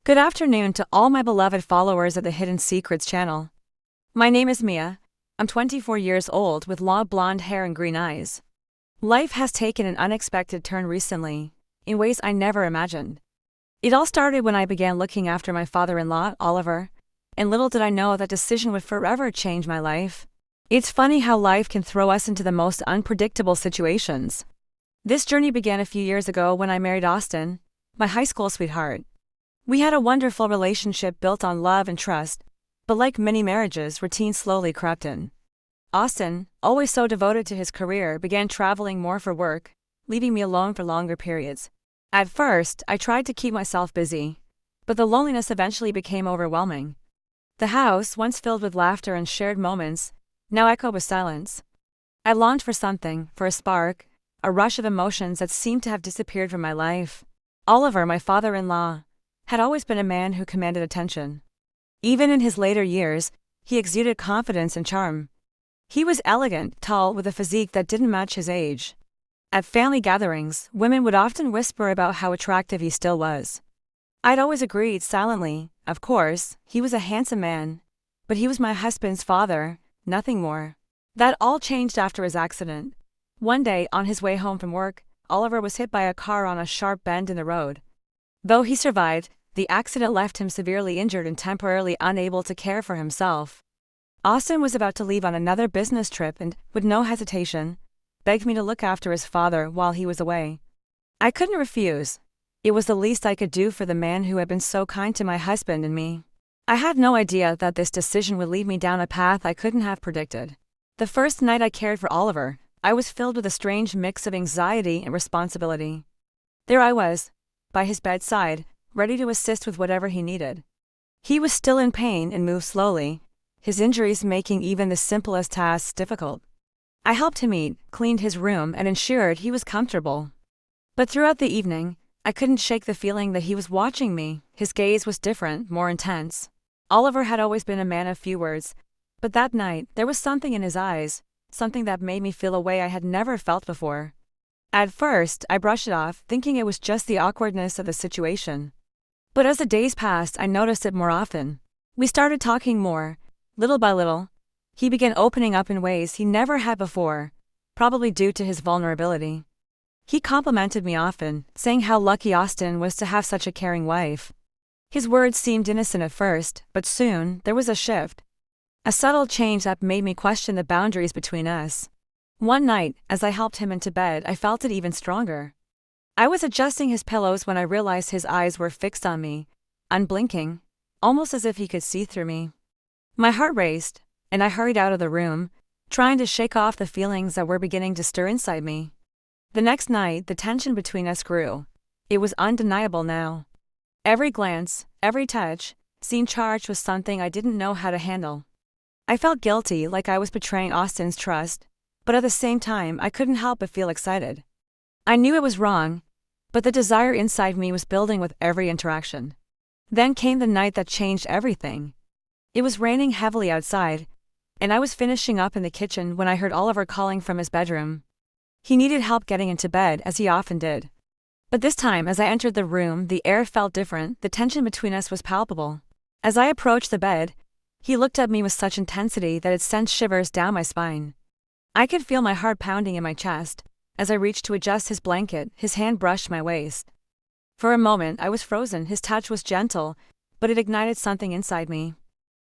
Good afternoon to all my beloved followers of the Hidden Secrets channel. My name is Mia. I'm 24 years old with long blonde hair and green eyes. Life has taken an unexpected turn recently, in ways I never imagined. It all started when I began looking after my father-in-law, Oliver, and little did I know that decision would forever change my life. It's funny how life can throw us into the most unpredictable situations. This journey began a few years ago when I married Austin, my high school sweetheart. We had a wonderful relationship built on love and trust, but like many marriages, routine slowly crept in. Austin, always so devoted to his career, began traveling more for work, leaving me alone for longer periods. At first, I tried to keep myself busy, but the loneliness eventually became overwhelming. The house, once filled with laughter and shared moments, now echoed with silence. I longed for something, for a spark, a rush of emotions that seemed to have disappeared from my life. Oliver, my father-in-law, had always been a man who commanded attention. Even in his later years, he exuded confidence and charm. He was elegant, tall, with a physique that didn't match his age. At family gatherings, women would often whisper about how attractive he still was. I'd always agreed silently. Of course, he was a handsome man, but he was my husband's father, nothing more. That all changed after his accident. One day, on his way home from work, Oliver was hit by a car on a sharp bend in the road. Though he survived, the accident left him severely injured and temporarily unable to care for himself. Austin was about to leave on another business trip and, with no hesitation, begged me to look after his father while he was away. I couldn't refuse. It was the least I could do for the man who had been so kind to my husband and me. I had no idea that this decision would lead me down a path I couldn't have predicted. The first night I cared for Oliver, I was filled with a strange mix of anxiety and responsibility. There I was, by his bedside, ready to assist with whatever he needed. He was still in pain and moved slowly, his injuries making even the simplest tasks difficult. I helped him eat, cleaned his room, and ensured he was comfortable. But throughout the evening, I couldn't shake the feeling that he was watching me. His gaze was different, more intense. Oliver had always been a man of few words, but that night, there was something in his eyes, something that made me feel a way I had never felt before. At first, I brushed it off, thinking it was just the awkwardness of the situation. But as the days passed, I noticed it more often. We started talking more. Little by little, he began opening up in ways he never had before, probably due to his vulnerability. He complimented me often, saying how lucky Austin was to have such a caring wife. His words seemed innocent at first, but soon, there was a shift. A subtle change that made me question the boundaries between us. One night, as I helped him into bed, I felt it even stronger. I was adjusting his pillows when I realized his eyes were fixed on me, unblinking, almost as if he could see through me. My heart raced, and I hurried out of the room, trying to shake off the feelings that were beginning to stir inside me. The next night, the tension between us grew. It was undeniable now. Every glance, every touch, seemed charged with something I didn't know how to handle. I felt guilty, like I was betraying Austin's trust, but at the same time, I couldn't help but feel excited. I knew it was wrong, but the desire inside me was building with every interaction. Then came the night that changed everything. It was raining heavily outside, and I was finishing up in the kitchen when I heard Oliver calling from his bedroom. He needed help getting into bed, as he often did. But this time, as I entered the room, the air felt different, the tension between us was palpable. As I approached the bed, he looked at me with such intensity that it sent shivers down my spine. I could feel my heart pounding in my chest. As I reached to adjust his blanket, his hand brushed my waist. For a moment, I was frozen. His touch was gentle, but it ignited something inside me.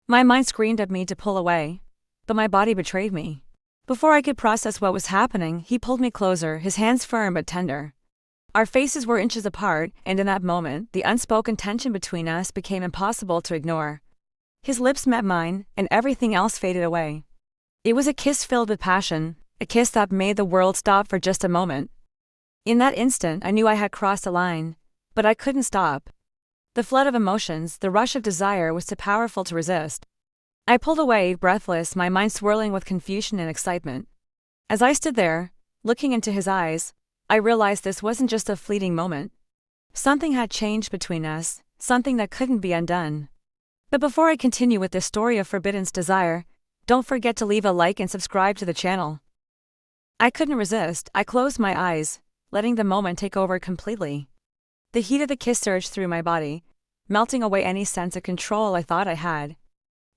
My mind screamed at me to pull away, but my body betrayed me. Before I could process what was happening, he pulled me closer, his hands firm but tender. Our faces were inches apart, and in that moment, the unspoken tension between us became impossible to ignore. His lips met mine, and everything else faded away. It was a kiss filled with passion, a kiss that made the world stop for just a moment. In that instant, I knew I had crossed a line, but I couldn't stop. The flood of emotions, the rush of desire was too powerful to resist. I pulled away, breathless, my mind swirling with confusion and excitement. As I stood there, looking into his eyes, I realized this wasn't just a fleeting moment. Something had changed between us, something that couldn't be undone. But before I continue with this story of forbidden desire, don't forget to leave a like and subscribe to the channel. I couldn't resist. I closed my eyes, letting the moment take over completely. The heat of the kiss surged through my body, melting away any sense of control I thought I had.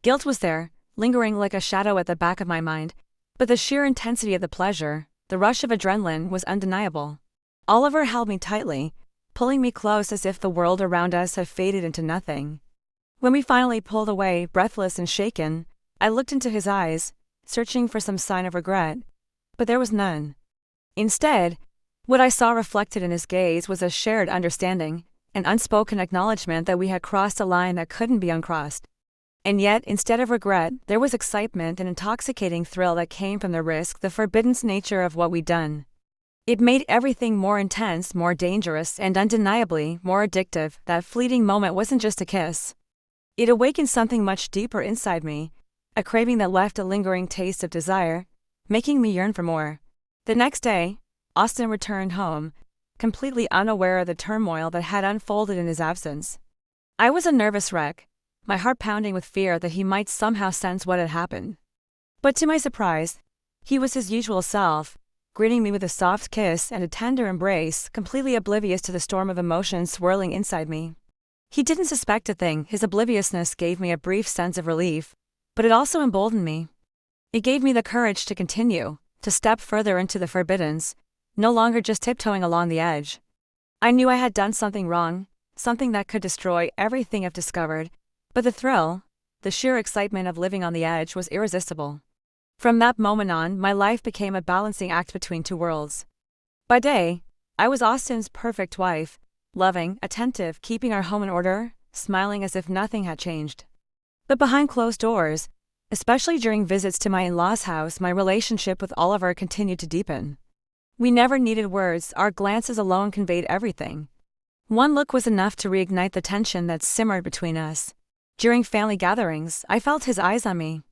Guilt was there, lingering like a shadow at the back of my mind, but the sheer intensity of the pleasure, the rush of adrenaline, was undeniable. Oliver held me tightly, pulling me close as if the world around us had faded into nothing. When we finally pulled away, breathless and shaken, I looked into his eyes, searching for some sign of regret, but there was none. Instead, what I saw reflected in his gaze was a shared understanding, an unspoken acknowledgement that we had crossed a line that couldn't be uncrossed. And yet, instead of regret, there was excitement and intoxicating thrill that came from the risk, the forbidden nature of what we'd done. It made everything more intense, more dangerous, and undeniably more addictive. That fleeting moment wasn't just a kiss. It awakened something much deeper inside me, a craving that left a lingering taste of desire, making me yearn for more. The next day, Austin returned home, completely unaware of the turmoil that had unfolded in his absence. I was a nervous wreck, my heart pounding with fear that he might somehow sense what had happened. But to my surprise, he was his usual self, greeting me with a soft kiss and a tender embrace, completely oblivious to the storm of emotions swirling inside me. He didn't suspect a thing. His obliviousness gave me a brief sense of relief, but it also emboldened me. It gave me the courage to continue, to step further into the forbiddens, no longer just tiptoeing along the edge. I knew I had done something wrong, something that could destroy everything I've discovered, but the thrill, the sheer excitement of living on the edge was irresistible. From that moment on, my life became a balancing act between two worlds. By day, I was Austin's perfect wife, loving, attentive, keeping our home in order, smiling as if nothing had changed. But behind closed doors, especially during visits to my in-laws' house, my relationship with Oliver continued to deepen. We never needed words, our glances alone conveyed everything. One look was enough to reignite the tension that simmered between us. During family gatherings, I felt his eyes on me.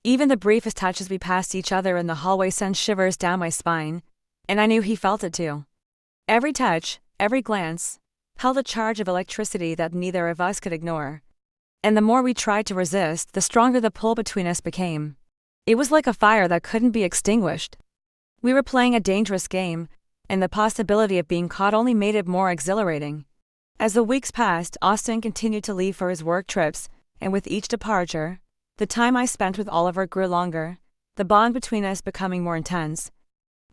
Even the briefest touch as we passed each other in the hallway sent shivers down my spine, and I knew he felt it too. Every touch, every glance, held a charge of electricity that neither of us could ignore. And the more we tried to resist, the stronger the pull between us became. It was like a fire that couldn't be extinguished. We were playing a dangerous game, and the possibility of being caught only made it more exhilarating. As the weeks passed, Austin continued to leave for his work trips, and with each departure, the time I spent with Oliver grew longer, the bond between us becoming more intense.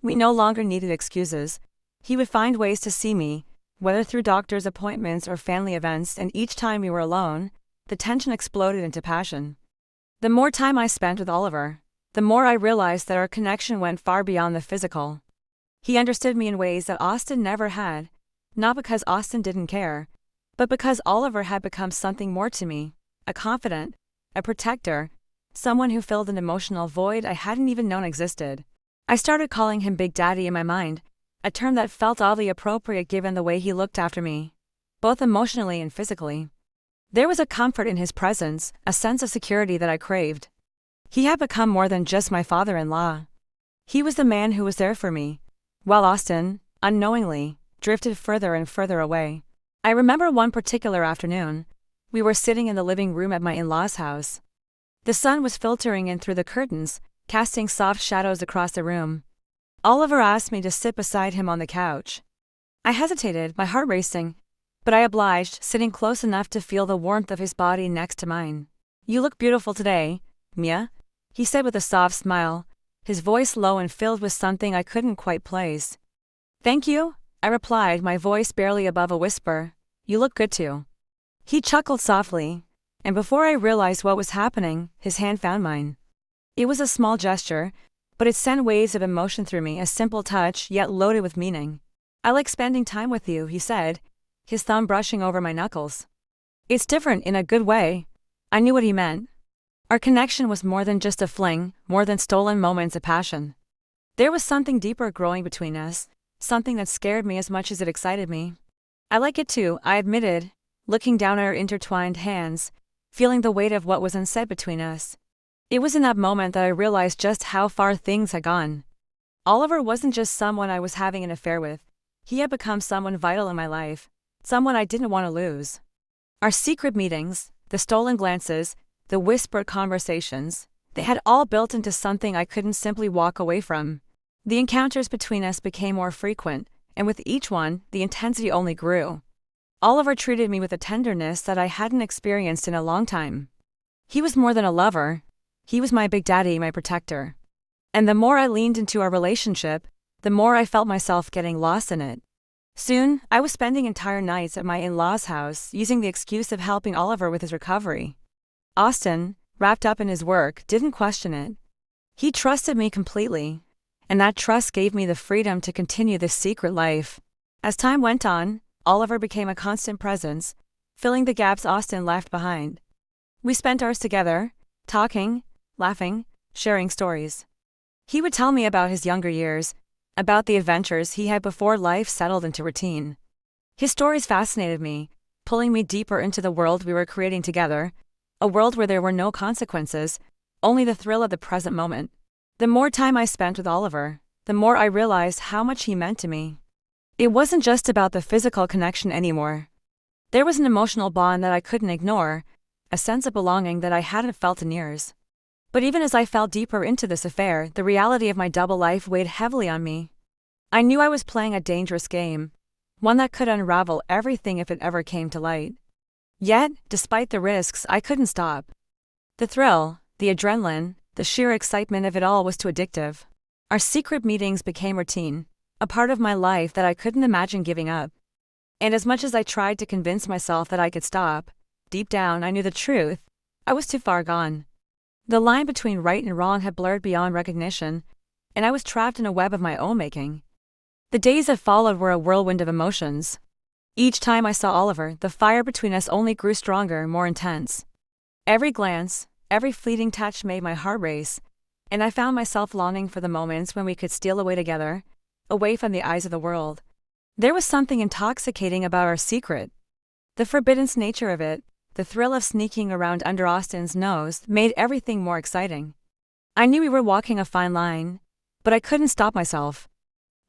We no longer needed excuses. He would find ways to see me, whether through doctor's appointments or family events, and each time we were alone, the tension exploded into passion. The more time I spent with Oliver, the more I realized that our connection went far beyond the physical. He understood me in ways that Austin never had, not because Austin didn't care, but because Oliver had become something more to me, a confidant, a protector, someone who filled an emotional void I hadn't even known existed. I started calling him Big Daddy in my mind, a term that felt oddly appropriate given the way he looked after me, both emotionally and physically. There was a comfort in his presence, a sense of security that I craved. He had become more than just my father-in-law. He was the man who was there for me, while Austin, unknowingly, drifted further and further away. I remember one particular afternoon. We were sitting in the living room at my in-laws' house. The sun was filtering in through the curtains, casting soft shadows across the room. Oliver asked me to sit beside him on the couch. I hesitated, my heart racing, but I obliged, sitting close enough to feel the warmth of his body next to mine. "You look beautiful today, Mia," he said with a soft smile, his voice low and filled with something I couldn't quite place. "Thank you," I replied, my voice barely above a whisper. "You look good too." He chuckled softly, and before I realized what was happening, his hand found mine. It was a small gesture, but it sent waves of emotion through me, a simple touch yet loaded with meaning. "I like spending time with you," he said, his thumb brushing over my knuckles. "It's different in a good way." I knew what he meant. Our connection was more than just a fling, more than stolen moments of passion. There was something deeper growing between us, something that scared me as much as it excited me. "I like it too," I admitted, looking down at our intertwined hands, feeling the weight of what was unsaid between us. It was in that moment that I realized just how far things had gone. Oliver wasn't just someone I was having an affair with. He had become someone vital in my life, someone I didn't want to lose. Our secret meetings, the stolen glances, the whispered conversations, they had all built into something I couldn't simply walk away from. The encounters between us became more frequent, and with each one, the intensity only grew. Oliver treated me with a tenderness that I hadn't experienced in a long time. He was more than a lover. He was my big daddy, my protector. And the more I leaned into our relationship, the more I felt myself getting lost in it. Soon, I was spending entire nights at my in-laws' house, using the excuse of helping Oliver with his recovery. Austin, wrapped up in his work, didn't question it. He trusted me completely, and that trust gave me the freedom to continue this secret life. As time went on, Oliver became a constant presence, filling the gaps Austin left behind. We spent hours together, talking, laughing, sharing stories. He would tell me about his younger years, about the adventures he had before life settled into routine. His stories fascinated me, pulling me deeper into the world we were creating together, a world where there were no consequences, only the thrill of the present moment. The more time I spent with Oliver, the more I realized how much he meant to me. It wasn't just about the physical connection anymore. There was an emotional bond that I couldn't ignore, a sense of belonging that I hadn't felt in years. But even as I fell deeper into this affair, the reality of my double life weighed heavily on me. I knew I was playing a dangerous game, one that could unravel everything if it ever came to light. Yet, despite the risks, I couldn't stop. The thrill, the adrenaline, the sheer excitement of it all was too addictive. Our secret meetings became routine, a part of my life that I couldn't imagine giving up. And as much as I tried to convince myself that I could stop, deep down I knew the truth. I was too far gone. The line between right and wrong had blurred beyond recognition, and I was trapped in a web of my own making. The days that followed were a whirlwind of emotions. Each time I saw Oliver, the fire between us only grew stronger, more intense. Every glance, every fleeting touch made my heart race, and I found myself longing for the moments when we could steal away together, away from the eyes of the world. There was something intoxicating about our secret. The forbidden nature of it, the thrill of sneaking around under Austin's nose, made everything more exciting. I knew we were walking a fine line, but I couldn't stop myself.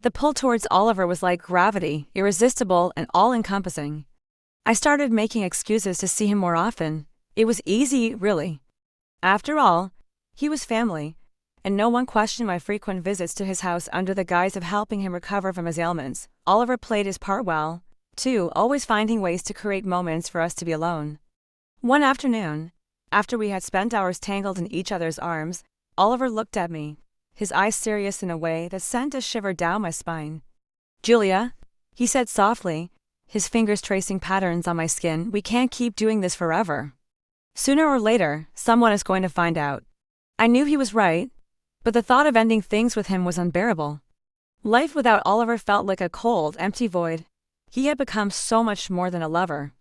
The pull towards Oliver was like gravity, irresistible and all-encompassing. I started making excuses to see him more often. It was easy, really. After all, he was family, and no one questioned my frequent visits to his house under the guise of helping him recover from his ailments. Oliver played his part well, too, always finding ways to create moments for us to be alone. One afternoon, after we had spent hours tangled in each other's arms, Oliver looked at me, his eyes serious in a way that sent a shiver down my spine. "Julia," he said softly, his fingers tracing patterns on my skin, "we can't keep doing this forever. Sooner or later, someone is going to find out." I knew he was right, but the thought of ending things with him was unbearable. Life without Oliver felt like a cold, empty void. He had become so much more than a lover.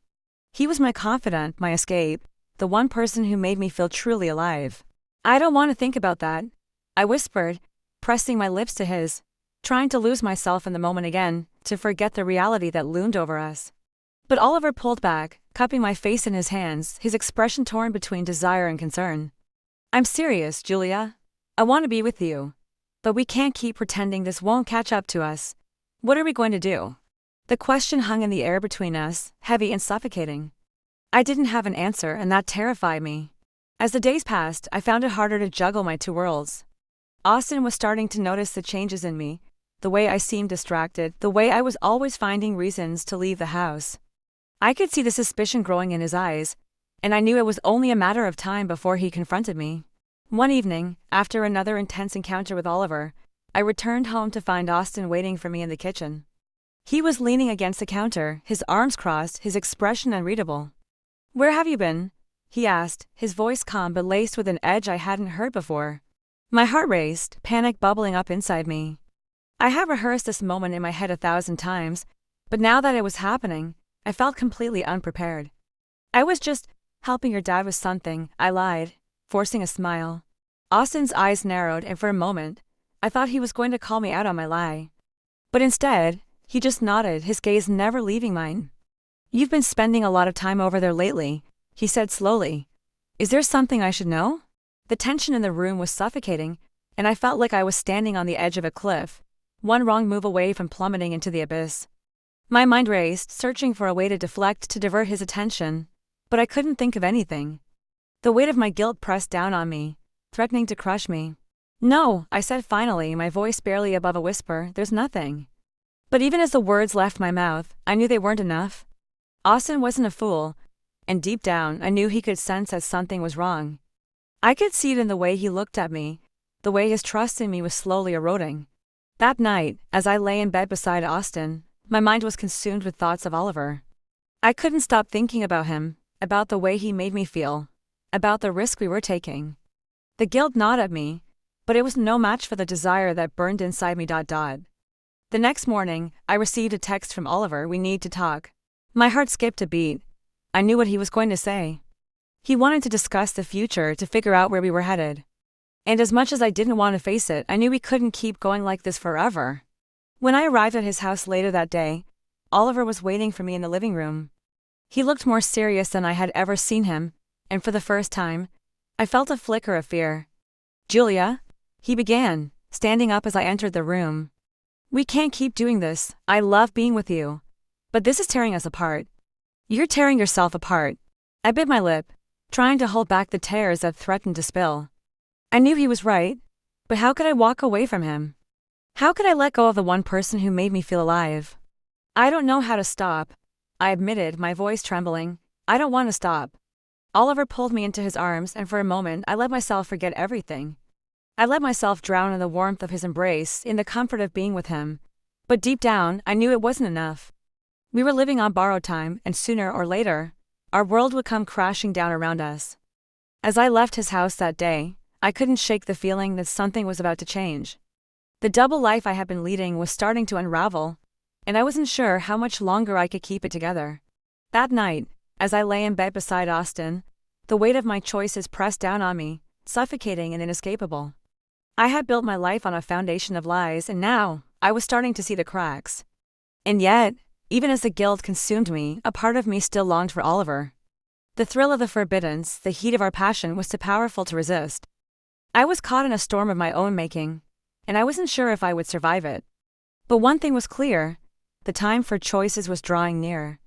He was my confidant, my escape, the one person who made me feel truly alive. "I don't want to think about that," I whispered, pressing my lips to his, trying to lose myself in the moment again, to forget the reality that loomed over us. But Oliver pulled back, cupping my face in his hands, his expression torn between desire and concern. "I'm serious, Julia. I want to be with you. But we can't keep pretending this won't catch up to us. What are we going to do?" The question hung in the air between us, heavy and suffocating. I didn't have an answer, and that terrified me. As the days passed, I found it harder to juggle my two worlds. Austin was starting to notice the changes in me, the way I seemed distracted, the way I was always finding reasons to leave the house. I could see the suspicion growing in his eyes, and I knew it was only a matter of time before he confronted me. One evening, after another intense encounter with Oliver, I returned home to find Austin waiting for me in the kitchen. He was leaning against the counter, his arms crossed, his expression unreadable. "Where have you been?" he asked, his voice calm but laced with an edge I hadn't heard before. My heart raced, panic bubbling up inside me. I had rehearsed this moment in my head 1,000 times, but now that it was happening, I felt completely unprepared. "I was just helping your dad with something," I lied, forcing a smile. Austin's eyes narrowed, and for a moment, I thought he was going to call me out on my lie. But instead, he just nodded, his gaze never leaving mine. "You've been spending a lot of time over there lately," he said slowly. "Is there something I should know?" The tension in the room was suffocating, and I felt like I was standing on the edge of a cliff, one wrong move away from plummeting into the abyss. My mind raced, searching for a way to deflect, to divert his attention, but I couldn't think of anything. The weight of my guilt pressed down on me, threatening to crush me. "No," I said finally, my voice barely above a whisper, "there's nothing." But even as the words left my mouth, I knew they weren't enough. Austin wasn't a fool, and deep down I knew he could sense that something was wrong. I could see it in the way he looked at me, the way his trust in me was slowly eroding. That night, as I lay in bed beside Austin, my mind was consumed with thoughts of Oliver. I couldn't stop thinking about him, about the way he made me feel, about the risk we were taking. The guilt gnawed at me, but it was no match for the desire that burned inside me. The next morning, I received a text from Oliver. "We need to talk." My heart skipped a beat. I knew what he was going to say. He wanted to discuss the future, to figure out where we were headed. And as much as I didn't want to face it, I knew we couldn't keep going like this forever. When I arrived at his house later that day, Oliver was waiting for me in the living room. He looked more serious than I had ever seen him, and for the first time, I felt a flicker of fear. "Julia," he began, standing up as I entered the room. "We can't keep doing this. I love being with you. But this is tearing us apart." "You're tearing yourself apart." I bit my lip, trying to hold back the tears that threatened to spill. I knew he was right, but how could I walk away from him? How could I let go of the one person who made me feel alive? "I don't know how to stop," I admitted, my voice trembling. "I don't want to stop." Oliver pulled me into his arms, and for a moment I let myself forget everything. I let myself drown in the warmth of his embrace, in the comfort of being with him. But deep down, I knew it wasn't enough. We were living on borrowed time, and sooner or later, our world would come crashing down around us. As I left his house that day, I couldn't shake the feeling that something was about to change. The double life I had been leading was starting to unravel, and I wasn't sure how much longer I could keep it together. That night, as I lay in bed beside Austin, the weight of my choices pressed down on me, suffocating and inescapable. I had built my life on a foundation of lies, and now, I was starting to see the cracks. And yet, even as the guilt consumed me, a part of me still longed for Oliver. The thrill of the forbiddance, the heat of our passion was too powerful to resist. I was caught in a storm of my own making, and I wasn't sure if I would survive it. But one thing was clear: the time for choices was drawing near.